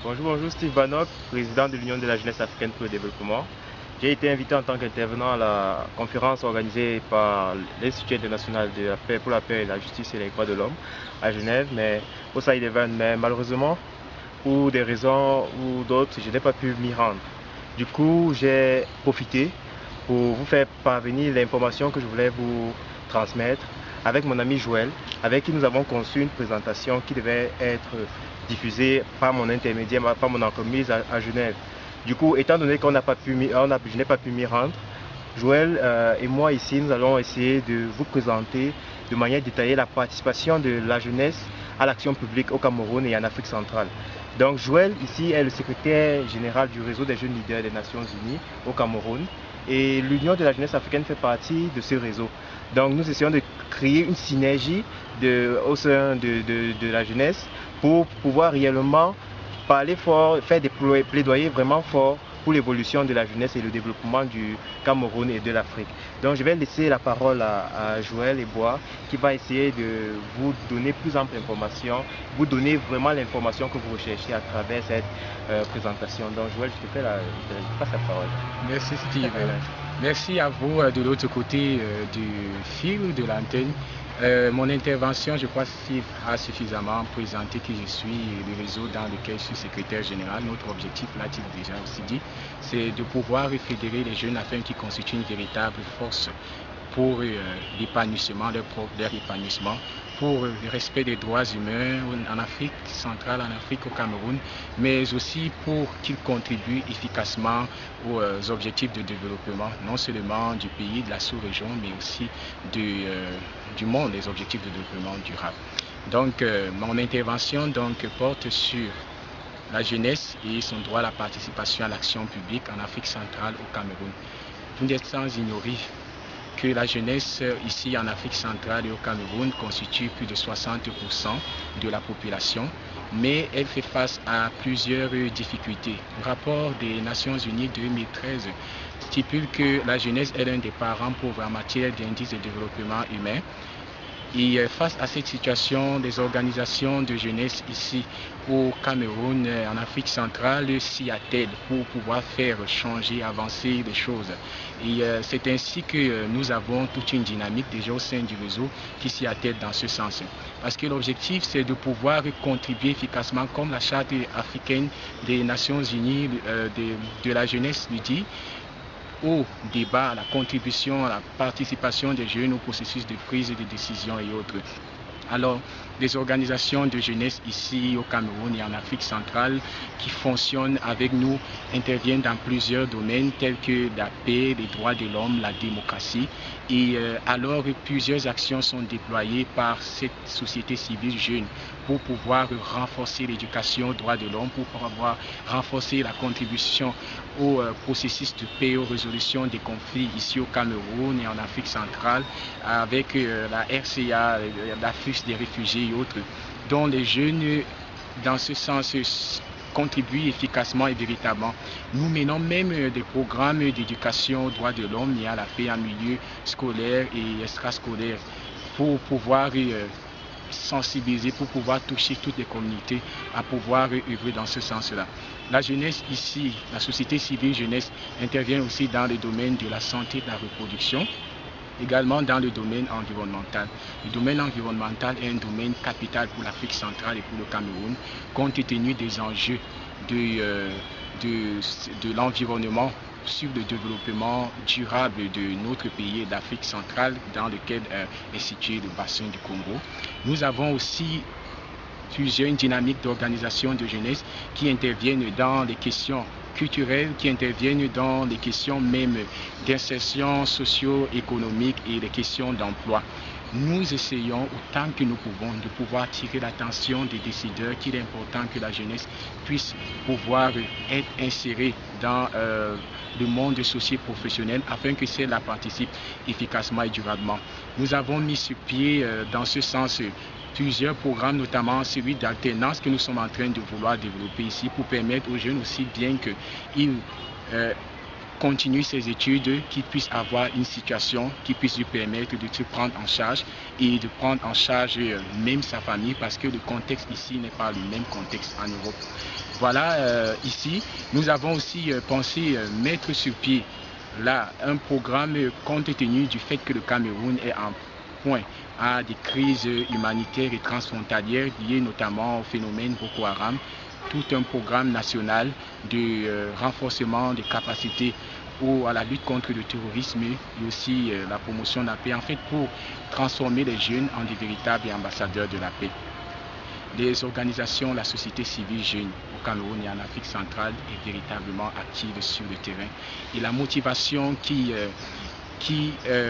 Bonjour, Steve Bannock, président de l'Union de la jeunesse africaine pour le développement. J'ai été invité en tant qu'intervenant à la conférence organisée par l'Institut international de la paix, pour la paix, la justice et les droits de l'homme à Genève, mais au Saïd-Even. Mais malheureusement, pour des raisons ou d'autres, je n'ai pas pu m'y rendre. Du coup, j'ai profité pour vous faire parvenir l'information que je voulais vous transmettre avec mon ami Joël, avec qui nous avons conçu une présentation qui devait être diffusée par mon intermédiaire, par mon entreprise à Genève. Du coup, étant donné je n'ai pas pu m'y rendre, Joël et moi ici, nous allons essayer de vous présenter de manière détaillée la participation de la jeunesse à l'action publique au Cameroun et en Afrique centrale. Donc Joël ici est le secrétaire général du réseau des jeunes leaders des Nations Unies au Cameroun et l'Union de la jeunesse africaine fait partie de ce réseau. Donc nous essayons de créer une synergie au sein de la jeunesse pour pouvoir réellement parler fort, faire des plaidoyers vraiment forts pour l'évolution de la jeunesse et le développement du Cameroun et de l'Afrique. Donc je vais laisser la parole à Joël Ebois qui va essayer de vous donner plus ample information, vous donner vraiment l'information que vous recherchez à travers cette présentation. Donc Joël, je te passe la parole. Merci Steve. Merci à vous de l'autre côté du fil de l'antenne. Mon intervention, je crois, Steve a suffisamment présenté qui je suis et le réseau dans lequel je suis secrétaire général. Notre objectif, l'a-t-il déjà aussi dit, c'est de pouvoir fédérer les jeunes afin qu'ils constituent une véritable force pour l'épanouissement, leur épanouissement, pour le respect des droits humains en Afrique centrale, en Afrique, au Cameroun, mais aussi pour qu'ils contribuent efficacement aux objectifs de développement, non seulement du pays, de la sous-région, mais aussi du monde, les objectifs de développement durable. Donc, mon intervention porte sur la jeunesse et son droit à la participation à l'action publique en Afrique centrale, au Cameroun. Vous n'êtes sans ignorer que la jeunesse ici en Afrique centrale et au Cameroun constitue plus de 60% de la population, mais elle fait face à plusieurs difficultés. Le rapport des Nations Unies 2013 stipule que la jeunesse est l'un des parents pauvres en matière d'indice de développement humain. Et face à cette situation, les organisations de jeunesse ici au Cameroun, en Afrique centrale, s'y attellent pour pouvoir faire changer, avancer les choses. Et c'est ainsi que nous avons toute une dynamique déjà au sein du réseau qui s'y attelle dans ce sens. Parce que l'objectif, c'est de pouvoir contribuer efficacement, comme la Charte africaine des Nations Unies de la jeunesse le dit, au débat, à la contribution, à la participation des jeunes au processus de prise de décision et autres. Alors, des organisations de jeunesse ici au Cameroun et en Afrique centrale qui fonctionnent avec nous interviennent dans plusieurs domaines tels que la paix, les droits de l'homme, la démocratie. Et alors, plusieurs actions sont déployées par cette société civile jeune pour pouvoir renforcer l'éducation aux droits de l'homme, pour pouvoir renforcer la contribution au processus de paix, aux résolutions des conflits ici au Cameroun et en Afrique centrale, avec la RCA, l'Afrique des réfugiés et autres, dont les jeunes, dans ce sens, contribuent efficacement et véritablement. Nous menons même des programmes d'éducation aux droits de l'homme et à la paix en milieu scolaire et extrascolaire pour pouvoir sensibiliser, pour pouvoir toucher toutes les communautés à pouvoir œuvrer dans ce sens-là. La jeunesse ici, la société civile jeunesse intervient aussi dans le domaine de la santé et de la reproduction, également dans le domaine environnemental. Le domaine environnemental est un domaine capital pour l'Afrique centrale et pour le Cameroun, compte tenu des enjeux de l'environnement sur le développement durable de notre pays et d'Afrique centrale, dans lequel est situé le bassin du Congo. Nous avons aussi plusieurs dynamiques d'organisation de jeunesse qui interviennent dans les questions culturelles, qui interviennent dans les questions même d'insertion socio-économique et les questions d'emploi. Nous essayons autant que nous pouvons de pouvoir attirer l'attention des décideurs qu'il est important que la jeunesse puisse pouvoir être insérée dans le monde socio-professionnel afin que celle-là participe efficacement et durablement. Nous avons mis sur pied dans ce sens plusieurs programmes, notamment celui d'alternance que nous sommes en train de vouloir développer ici pour permettre aux jeunes aussi bien qu'ils continue ses études, qu'il puisse avoir une situation qui puisse lui permettre de se prendre en charge et de prendre en charge même sa famille, parce que le contexte ici n'est pas le même contexte en Europe. Voilà, ici, nous avons aussi pensé mettre sur pied là un programme compte tenu du fait que le Cameroun est en point à des crises humanitaires et transfrontalières liées notamment au phénomène Boko Haram, tout un programme national de renforcement des capacités à la lutte contre le terrorisme et aussi la promotion de la paix, en fait pour transformer les jeunes en des véritables ambassadeurs de la paix. Les organisations, la société civile jeune au Cameroun et en Afrique centrale est véritablement active sur le terrain. Et la motivation qui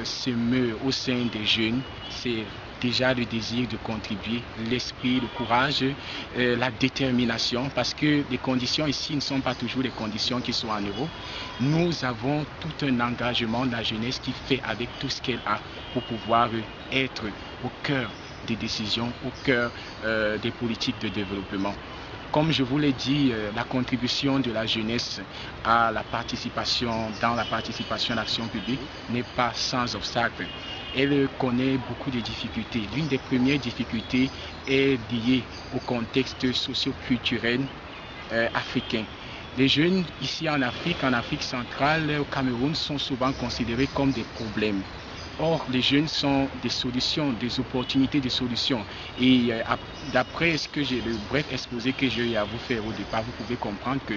se meut au sein des jeunes, c'est déjà le désir de contribuer, l'esprit, le courage, la détermination, parce que les conditions ici ne sont pas toujours les conditions qui sont en Europe. Nous avons tout un engagement de la jeunesse qui fait avec tout ce qu'elle a pour pouvoir être au cœur des décisions, au cœur des politiques de développement. Comme je vous l'ai dit, la contribution de la jeunesse à la participation, dans la participation à l'action publique n'est pas sans obstacle. Elle connaît beaucoup de difficultés. L'une des premières difficultés est liée au contexte socio-culturel africain. Les jeunes ici en Afrique centrale, au Cameroun, sont souvent considérés comme des problèmes. Or, les jeunes sont des solutions, des opportunités de solutions. Et d'après le bref exposé que j'ai à vous faire au départ, vous pouvez comprendre que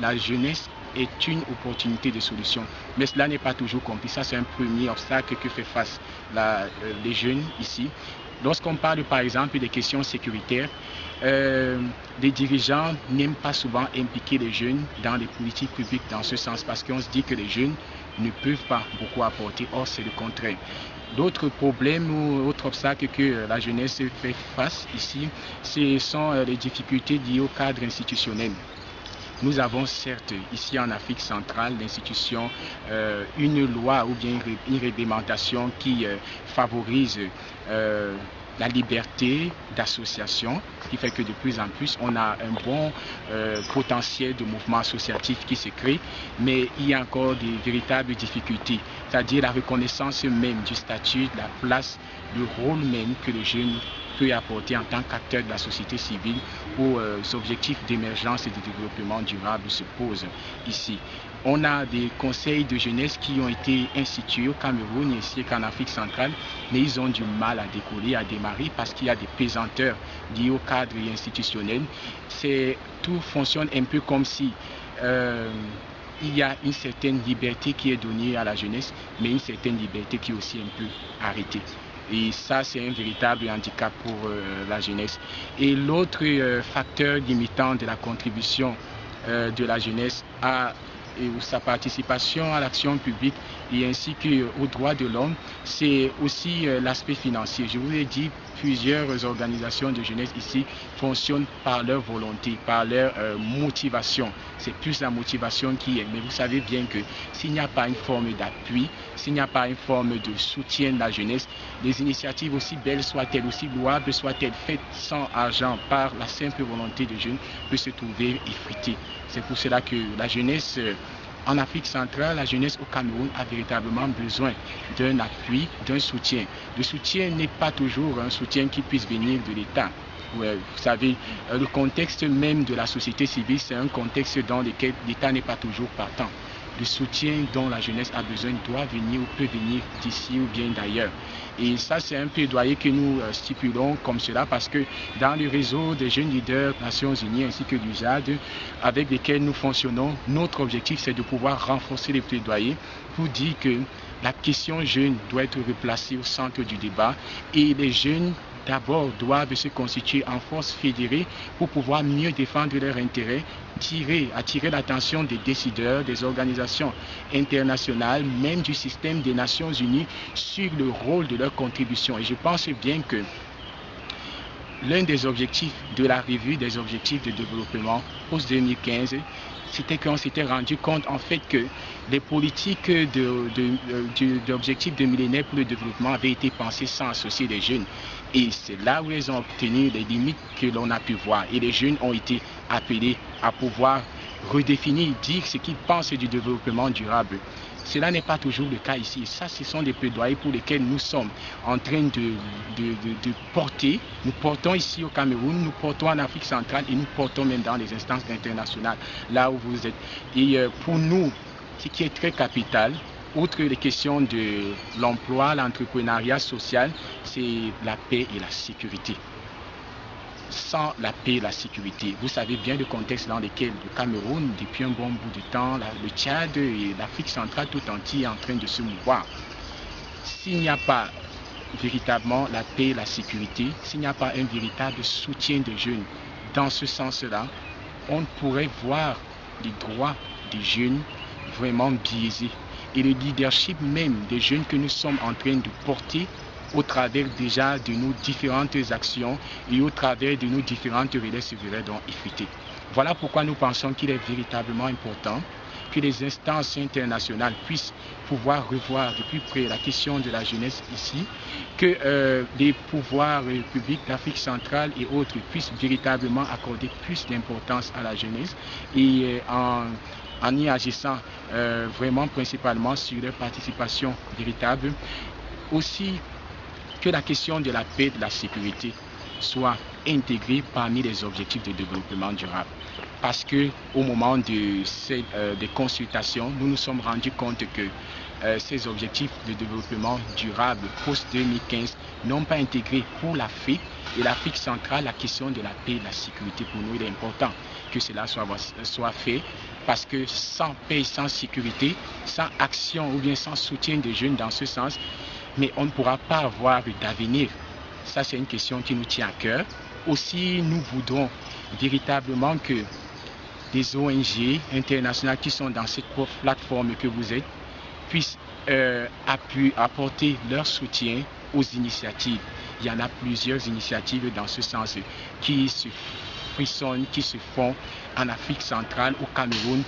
la jeunesse est une opportunité de solution. Mais cela n'est pas toujours compris. Ça, c'est un premier obstacle que fait face les jeunes ici. Lorsqu'on parle par exemple des questions sécuritaires, les dirigeants n'aiment pas souvent impliquer les jeunes dans les politiques publiques dans ce sens, parce qu'on se dit que les jeunes ne peuvent pas beaucoup apporter. Or, c'est le contraire. D'autres problèmes ou autres obstacles que la jeunesse fait face ici, ce sont les difficultés liées au cadre institutionnel. Nous avons certes ici en Afrique centrale l'institution, une loi ou bien une réglementation qui favorise la liberté d'association, ce qui fait que de plus en plus on a un bon potentiel de mouvement associatif qui se crée, mais il y a encore des véritables difficultés, c'est-à-dire la reconnaissance même du statut, de la place, du rôle même que le jeune peut apporter en tant qu'acteur de la société civile aux objectifs d'émergence et de développement durable se posent ici. On a des conseils de jeunesse qui ont été institués au Cameroun ainsi qu'en Afrique centrale, mais ils ont du mal à décoller, à démarrer parce qu'il y a des pesanteurs liés au cadre institutionnel. Tout fonctionne un peu comme si il y a une certaine liberté qui est donnée à la jeunesse, mais une certaine liberté qui est aussi un peu arrêtée. Et ça, c'est un véritable handicap pour la jeunesse. Et l'autre facteur limitant de la contribution de la jeunesse et sa participation à l'action publique et ainsi qu'aux droits de l'homme, c'est aussi l'aspect financier. Je vous ai dit, plusieurs organisations de jeunesse ici fonctionnent par leur volonté, par leur motivation. C'est plus la motivation qui est. Mais vous savez bien que s'il n'y a pas une forme d'appui, s'il n'y a pas une forme de soutien de la jeunesse, les initiatives aussi belles soient-elles, aussi louables soient-elles, faites sans argent par la simple volonté des jeunes, peut se trouver effritée. C'est pour cela que la jeunesse en Afrique centrale, la jeunesse au Cameroun a véritablement besoin d'un appui, d'un soutien. Le soutien n'est pas toujours un soutien qui puisse venir de l'État. Vous savez, le contexte même de la société civile, c'est un contexte dans lequel l'État n'est pas toujours partant. Le soutien dont la jeunesse a besoin doit venir ou peut venir d'ici ou bien d'ailleurs. Et ça, c'est un plaidoyer que nous stipulons comme cela parce que dans le réseau des jeunes leaders Nations Unies ainsi que du JAD avec lesquels nous fonctionnons, notre objectif c'est de pouvoir renforcer les plaidoyers pour dire que la question jeune doit être replacée au centre du débat et les jeunes d'abord doivent se constituer en force fédérée pour pouvoir mieux défendre leurs intérêts, attirer l'attention des décideurs, des organisations internationales, même du système des Nations Unies sur le rôle de leur contribution. Et je pense bien que l'un des objectifs de la revue des objectifs de développement post-2015, c'était qu'on s'était rendu compte en fait que les politiques d'objectifs de millénaire pour le développement avaient été pensées sans associer les jeunes. Et c'est là où ils ont obtenu les limites que l'on a pu voir. Et les jeunes ont été appelés à pouvoir redéfinir, dire ce qu'ils pensent du développement durable. Cela n'est pas toujours le cas ici. Ça, ce sont des plaidoyers pour lesquels nous sommes en train de porter. Nous portons ici au Cameroun, nous portons en Afrique centrale et nous portons même dans les instances internationales, là où vous êtes. Et pour nous, ce qui est très capital, outre les questions de l'emploi, l'entrepreneuriat social, c'est la paix et la sécurité. Sans la paix et la sécurité, vous savez bien le contexte dans lequel le Cameroun, depuis un bon bout de temps, le Tchad et l'Afrique centrale tout entier est en train de se mouvoir. S'il n'y a pas véritablement la paix et la sécurité, s'il n'y a pas un véritable soutien des jeunes dans ce sens-là, on pourrait voir les droits des jeunes vraiment biaisés. Et le leadership même des jeunes que nous sommes en train de porter au travers déjà de nos différentes actions et au travers de nos différentes relais se verraient donc effritées. Voilà pourquoi nous pensons qu'il est véritablement important que les instances internationales puissent pouvoir revoir de plus près la question de la jeunesse ici, que les pouvoirs publics d'Afrique centrale et autres puissent véritablement accorder plus d'importance à la jeunesse et en y agissant vraiment principalement sur leur participation véritable. Aussi, que la question de la paix et de la sécurité soit intégrée parmi les objectifs de développement durable. Parce qu'au moment des consultations, nous nous sommes rendus compte que ces objectifs de développement durable post-2015 n'ont pas intégré pour l'Afrique et l'Afrique centrale la question de la paix et de la sécurité. Pour nous, il est important que cela soit fait parce que sans paix et sans sécurité, sans action ou bien sans soutien des jeunes dans ce sens, mais on ne pourra pas avoir d'avenir. Ça, c'est une question qui nous tient à cœur. Aussi, nous voudrons véritablement que des ONG internationales qui sont dans cette plateforme que vous êtes puissent apporter leur soutien aux initiatives. Il y en a plusieurs initiatives dans ce sens qui se frissonnent, qui se font en Afrique centrale, au Cameroun,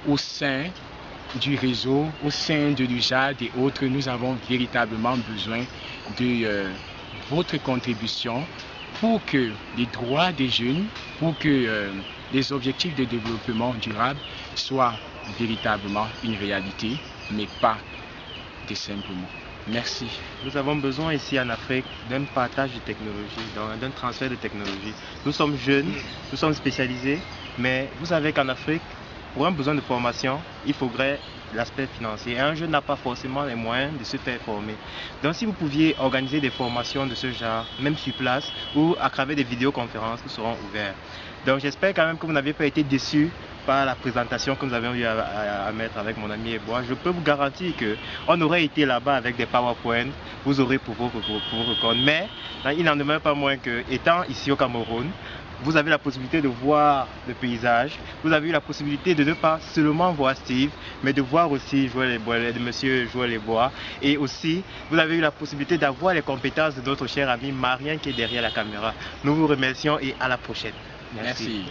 au sein du réseau, au sein de l'UJAD et autres. Nous avons véritablement besoin de votre contribution pour que les droits des jeunes, pour que les objectifs de développement durable soient véritablement une réalité, mais pas des simples mots. Merci. Nous avons besoin ici en Afrique d'un partage de technologies, d'un transfert de technologies. Nous sommes jeunes, nous sommes spécialisés, mais vous savez qu'en Afrique, pour un besoin de formation, il faudrait l'aspect financier. Et un jeune n'a pas forcément les moyens de se faire former. Donc si vous pouviez organiser des formations de ce genre, même sur place, ou à travers des vidéoconférences qui seront ouvertes. Donc j'espère quand même que vous n'avez pas été déçus par la présentation que nous avions eu à mettre avec mon ami Ebois. Je peux vous garantir qu'on aurait été là-bas avec des PowerPoint, vous aurez pour vous reconnaître. Mais il n'en demeure pas moins que, étant ici au Cameroun, vous avez la possibilité de voir le paysage, vous avez eu la possibilité de ne pas seulement voir Steve, mais de voir aussi monsieur Joël Ebois. Et aussi, vous avez eu la possibilité d'avoir les compétences de notre cher ami Marien qui est derrière la caméra. Nous vous remercions et à la prochaine. Merci.